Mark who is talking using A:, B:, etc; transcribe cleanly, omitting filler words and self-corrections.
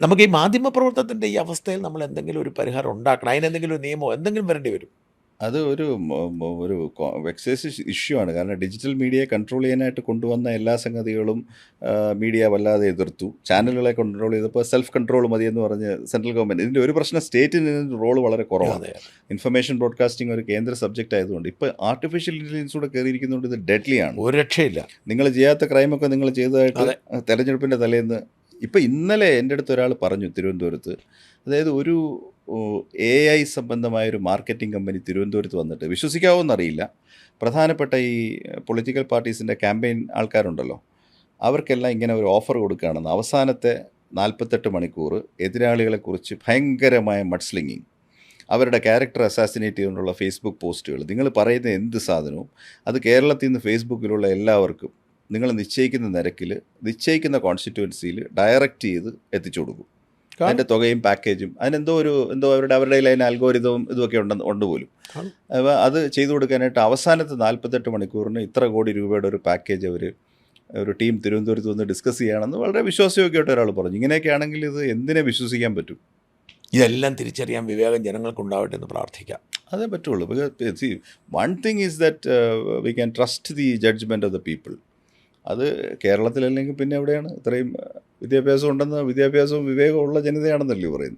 A: നമുക്ക് ഈ മാധ്യമപ്രവർത്തനത്തിൻ്റെ ഈ അവസ്ഥയിൽ നമ്മൾ എന്തെങ്കിലും ഒരു പരിഹാരം ഉണ്ടാക്കണം. അതിനെന്തെങ്കിലും ഒരു നിയമമോ എന്തെങ്കിലും വരേണ്ടി വരും.
B: അത് ഒരു വെക്സേസ് ഇഷ്യൂ ആണ്. കാരണം ഡിജിറ്റൽ മീഡിയയെ കൺട്രോൾ ചെയ്യാനായിട്ട് കൊണ്ടുവന്ന എല്ലാ സംഗതികളും മീഡിയ വല്ലാതെ എതിർത്തു. ചാനലുകളെ കൺട്രോൾ ചെയ്തപ്പോൾ സെൽഫ് കൺട്രോൾ മതിയെന്ന് പറഞ്ഞ് സെൻട്രൽ ഗവൺമെൻറ്. ഇതിൻ്റെ ഒരു പ്രശ്നം സ്റ്റേറ്റിന് ഇതിൻ്റെ റോൾ വളരെ കുറവാണ്.
A: അതെ.
B: ഇൻഫർമേഷൻ ബ്രോഡ്കാസ്റ്റിംഗ് ഒരു കേന്ദ്ര സബ്ജക്റ്റ് ആയതുകൊണ്ട് ഇപ്പോൾ ആർട്ടിഫിഷ്യൽ ഇൻ്റലിജൻസ് കൂടെ കയറിയിരിക്കുന്നതുകൊണ്ട് ഇത് ഡെഡ്ലിയാണ്.
A: ഒരു രക്ഷയില്ല.
B: നിങ്ങൾ ചെയ്യാത്ത ക്രൈമൊക്കെ നിങ്ങൾ ചെയ്തതായിട്ട്
A: അതെ.
B: തെരഞ്ഞെടുപ്പിൻ്റെ തലേന്ന് ഇപ്പം ഇന്നലെ എൻ്റെ അടുത്ത് ഒരാൾ പറഞ്ഞു തിരുവനന്തപുരത്ത്, അതായത് ഒരു AI സംബന്ധമായൊരു മാർക്കറ്റിംഗ് കമ്പനി തിരുവനന്തപുരത്ത് വന്നിട്ട്, വിശ്വസിക്കാവോന്നറിയില്ല, പ്രധാനപ്പെട്ട ഈ പൊളിറ്റിക്കൽ പാർട്ടീസിൻ്റെ ക്യാമ്പയിൻ ആൾക്കാരുണ്ടല്ലോ, അവർക്കെല്ലാം ഇങ്ങനെ ഒരു ഓഫർ കൊടുക്കുകയാണെന്ന്. അവസാനത്തെ 48 മണിക്കൂർ എതിരാളികളെക്കുറിച്ച് ഭയങ്കരമായ മഡ്സ്ലിങ്ങിങ്, അവരുടെ ക്യാരക്ടർ അസാസിനേറ്റ് ചെയ്തുകൊണ്ടുള്ള ഫേസ്ബുക്ക് പോസ്റ്റുകൾ, നിങ്ങൾ പറയുന്ന എന്ത് സാധനവും അത് കേരളത്തിൽ നിന്ന് ഫേസ്ബുക്കിലുള്ള എല്ലാവർക്കും നിങ്ങൾ നിശ്ചയിക്കുന്ന നിരക്കിൽ നിശ്ചയിക്കുന്ന കോൺസ്റ്റിറ്റ്യുവൻസിയിൽ ഡയറക്റ്റ് ചെയ്ത് എത്തിച്ചു കൊടുക്കും. അതിൻ്റെ തുകയും പാക്കേജും അതിനെന്തോ അവരുടെ അതിന് അൽഗോരിതവും ഇതുമൊക്കെ ഉണ്ട് പോലും. അപ്പോൾ അത് ചെയ്തു കൊടുക്കാനായിട്ട് അവസാനത്തെ 48 മണിക്കൂറിന് ഇത്ര കോടി രൂപയുടെ ഒരു പാക്കേജ് അവർ ഒരു ടീം തിരുവനന്തപുരത്ത് വന്ന് ഡിസ്കസ് ചെയ്യുകയാണെന്ന് വളരെ വിശ്വാസയോഗ്യമായിട്ട് ഒരാൾ പറഞ്ഞു. ഇങ്ങനെയൊക്കെ ആണെങ്കിൽ ഇത് എന്തിനെ വിശ്വസിക്കാൻ പറ്റും?
A: ഇതെല്ലാം തിരിച്ചറിയാൻ വിവേകം ജനങ്ങൾക്കുണ്ടാവട്ടെ എന്ന് പ്രാർത്ഥിക്കാം.
B: അതേ പറ്റുള്ളൂ. One thing is that we can trust the judgement of the people. അത് കേരളത്തിലല്ലെങ്കിൽ പിന്നെ എവിടെയാണ്? ഇത്രയും വിദ്യാഭ്യാസം ഉണ്ടെന്ന്, വിദ്യാഭ്യാസവും വിവേകവും ഉള്ള ജനതയാണെന്നല്ലേ പറയുന്നത്.